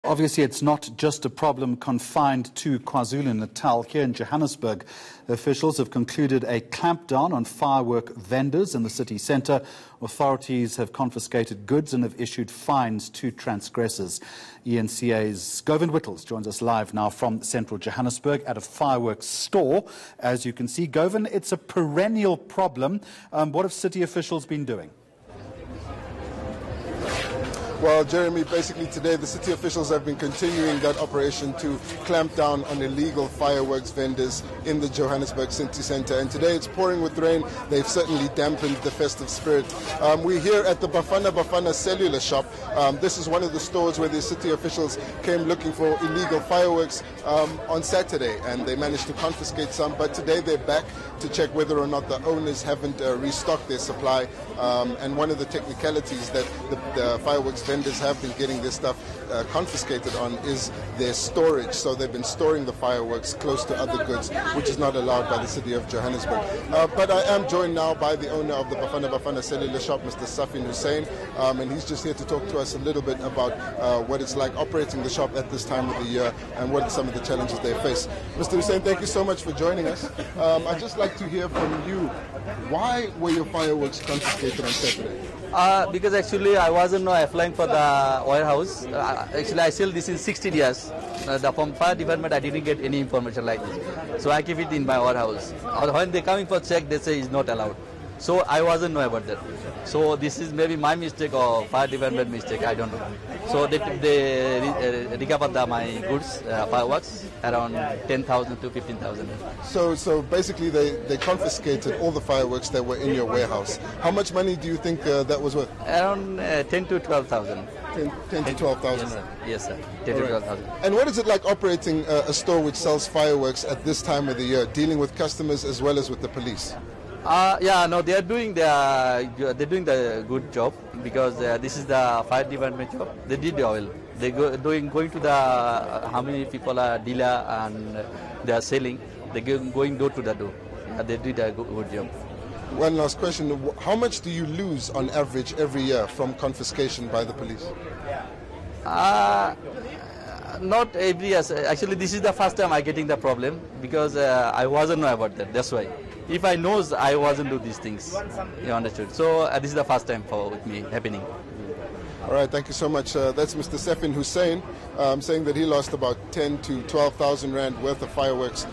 Obviously, it's not just a problem confined to KwaZulu-Natal. Here in Johannesburg, officials have concluded a clampdown on firework vendors in the city centre. Authorities have confiscated goods and have issued fines to transgressors. ENCA's Govind Whittles joins us live now from central Johannesburg at a fireworks store. As you can see, Govind, it's a perennial problem. What have city officials been doing? Well, Jeremy, basically today the city officials have been continuing that operation to clamp down on illegal fireworks vendors in the Johannesburg city centre. And today it's pouring with rain. They've certainly dampened the festive spirit. We're here at the Bafana cellular shop. This is one of the stores where the city officials came looking for illegal fireworks on Saturday, and they managed to confiscate some. But today they're back to check whether or not the owners haven't restocked their supply. And one of the technicalities that the fireworks vendors have been getting this stuff confiscated on is their storage. So they've been storing the fireworks close to other goods, which is not allowed by the city of Johannesburg. But I am joined now by the owner of the Bafana cellular shop, Mr. Safin Hussein, and he's just here to talk to us a little bit about what it's like operating the shop at this time of the year and what are some of the challenges they face. Mr. Hussein, thank you so much for joining us. I'd just like to hear from you, why were your fireworks confiscated on Saturday? Because actually I wasn't applying for the warehouse. Actually I sell this in 60 years. From fire department I didn't get any information like this. So I keep it in my warehouse. When they're coming for check, they say it's not allowed. So I wasn't know about that. So this is maybe my mistake or fire department mistake, I don't know. So they recovered my goods, fireworks, around 10,000 to 15,000. So basically they confiscated all the fireworks that were in your warehouse. How much money do you think that was worth? Around 10 to 12,000. 10 to 12,000? Yes, sir. 10 to 12,000. And what is it like operating a store which sells fireworks at this time of the year, dealing with customers as well as with the police? They are doing the good job, because this is the fire department job. They did the oil. They going to the how many people are dealer and they are selling. They going door to the door. They did a good job. One last question: how much do you lose on average every year from confiscation by the police? Not every year. Actually, this is the first time I getting the problem, because I wasn't know about that. That's why. If I knows, I wasn't do these things. You understood? So this is the first time with me happening. All right, thank you so much. That's Mr. Safin Hussein saying that he lost about 10 to 12,000 rand worth of fireworks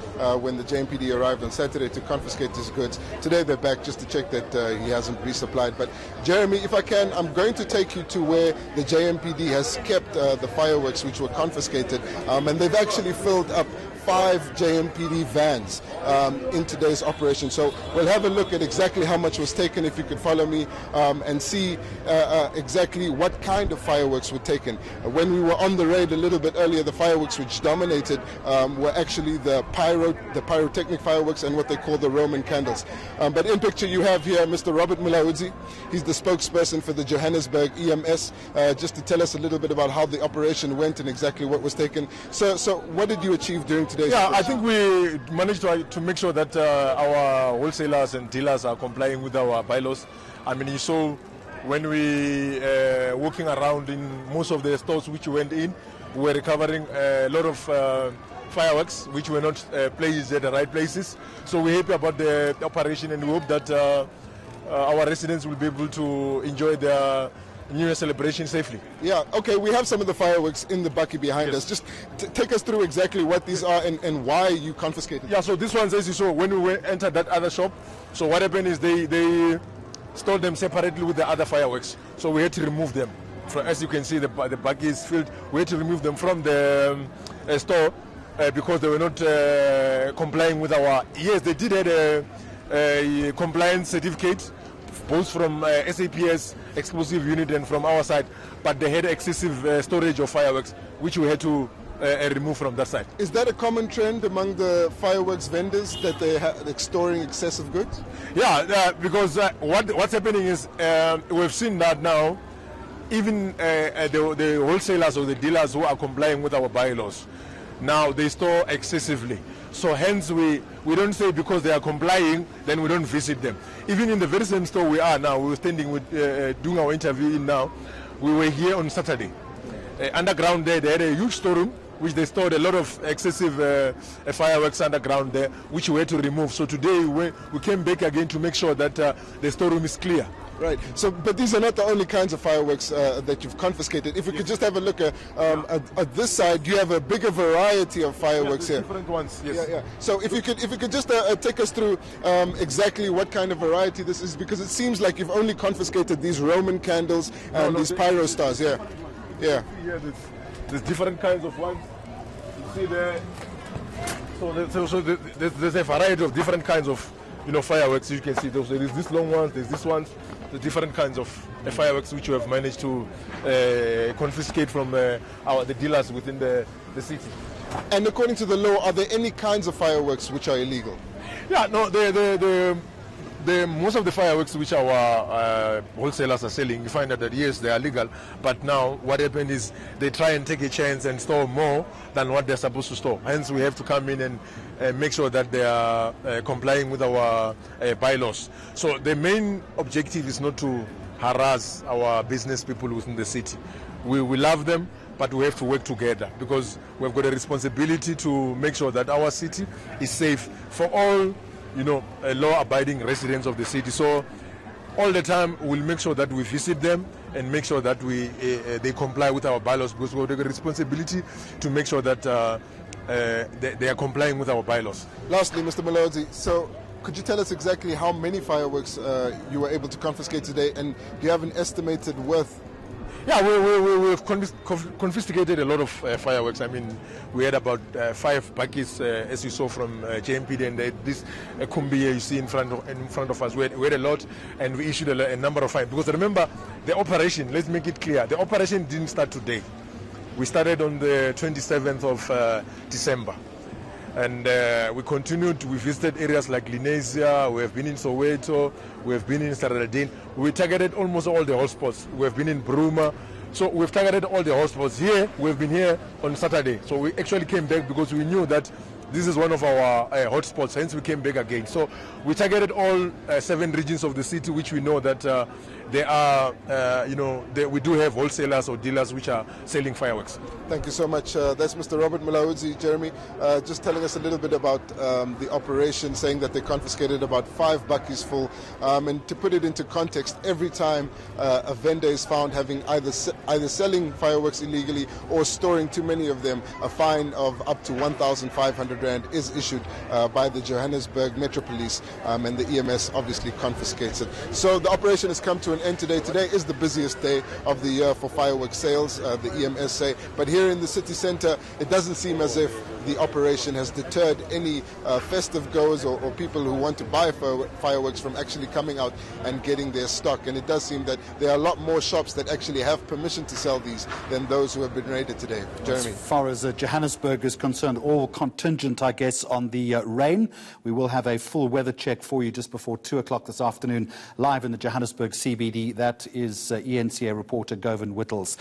when the JMPD arrived on Saturday to confiscate his goods. Today they're back just to check that he hasn't resupplied. But Jeremy, if I can, I'm going to take you to where the JMPD has kept the fireworks which were confiscated, and they've actually filled up 5 JMPD vans in today's operation. So we'll have a look at exactly how much was taken, if you could follow me, and see exactly what kind of fireworks were taken. When we were on the raid a little bit earlier, the fireworks which dominated were actually the pyrotechnic fireworks and what they call the Roman candles. But in picture you have here Mr. Robert Mulaudzi. He's the spokesperson for the Johannesburg EMS, just to tell us a little bit about how the operation went and exactly what was taken. So what did you achieve during today's operation? I think we managed to make sure that our wholesalers and dealers are complying with our bylaws. I mean, you saw when we walking around in most of the stores which went in, we were recovering a lot of fireworks which were not placed at the right places. So we're happy about the operation, and we hope that our residents will be able to enjoy their New Year celebration safely. Yeah, okay, we have some of the fireworks in the bucket behind us. Just take us through exactly what these are and why you confiscated. Yeah, so this ones, as you saw, when we entered that other shop, so what happened is they stored them separately with the other fireworks. So we had to remove them. As you can see, the bucket is filled. We had to remove them from the store because they were not complying with our... Yes, they did have a compliance certificate, both from SAPS explosive unit and from our side, but they had excessive storage of fireworks, which we had to remove from that side. Is that a common trend among the fireworks vendors, that they are storing excessive goods? Yeah, because what's happening is we've seen that now, even the wholesalers or the dealers who are complying with our bylaws, now they store excessively. So hence we don't say because they are complying, then we don't visit them. Even in the very same store we are now, we were standing with doing our interview in now, we were here on Saturday. underground there. They had a huge storeroom, which they stored a lot of excessive fireworks underground there, which we had to remove. So today we came back again to make sure that the storeroom is clear. Right. So, but these are not the only kinds of fireworks that you've confiscated. If we could just have a look at this side, you have a bigger variety of fireworks here. Different ones. Yes. Yeah. So, if you could just take us through exactly what kind of variety this is, because it seems like you've only confiscated these Roman candles and these pyro stars. Yeah. Yeah. There's different kinds of ones. You see there. So there's a variety of different kinds of fireworks. You can see those. There's these long ones. There's this ones. The different kinds of fireworks which we have managed to confiscate from the dealers within the city. And according to the law, are there any kinds of fireworks which are illegal? Yeah, no, most of the fireworks which our wholesalers are selling, you find out that yes, they are legal, but now what happened is they try and take a chance and store more than what they're supposed to store. Hence, we have to come in and make sure that they are complying with our bylaws. So the main objective is not to harass our business people within the city. We love them, but we have to work together because we've got a responsibility to make sure that our city is safe for all law-abiding residents of the city. So all the time we'll make sure that we visit them and make sure that they comply with our bylaws, because we've got a responsibility to make sure that they are complying with our bylaws. Lastly, Mr. Malodzi, so could you tell us exactly how many fireworks you were able to confiscate today, and do you have an estimated worth? Yeah, we've confiscated a lot of fireworks. I mean, we had about 5 buckets, as you saw from JMPD, and this Kumbi you see in front of us. We had a lot, and we issued a number of fines. Because remember, the operation, let's make it clear, the operation didn't start today. We started on the 27th of December. And we continued, we visited areas like Lenasia, we have been in Soweto, we have been in Saradin. We targeted almost all the hotspots. We have been in Bruma. So we've targeted all the hotspots. Here, we've been here on Saturday. So we actually came back because we knew that this is one of our hotspots, hence we came back again. So we targeted all 7 regions of the city, which we know that they are, we do have wholesalers or dealers which are selling fireworks. Thank you so much. That's Mr. Robert Mulaudzi, Jeremy, just telling us a little bit about the operation, saying that they confiscated about 5 buckies full. And to put it into context, every time a vendor is found having either selling fireworks illegally or storing too many of them, a fine of up to 1,500 Rand is issued by the Johannesburg Metro Police, and the EMS obviously confiscates it. So the operation has come to an end today. Today is the busiest day of the year for fireworks sales, the EMS say, but here in the city centre, it doesn't seem as if the operation has deterred any festive goers or people who want to buy fireworks from actually coming out and getting their stock. And it does seem that there are a lot more shops that actually have permission to sell these than those who have been raided today. Jeremy. As far as Johannesburg is concerned, all contingent, I guess, on the rain. We will have a full weather check for you just before 2 o'clock this afternoon, live in the Johannesburg CBD. That is ENCA reporter Govan Whittles.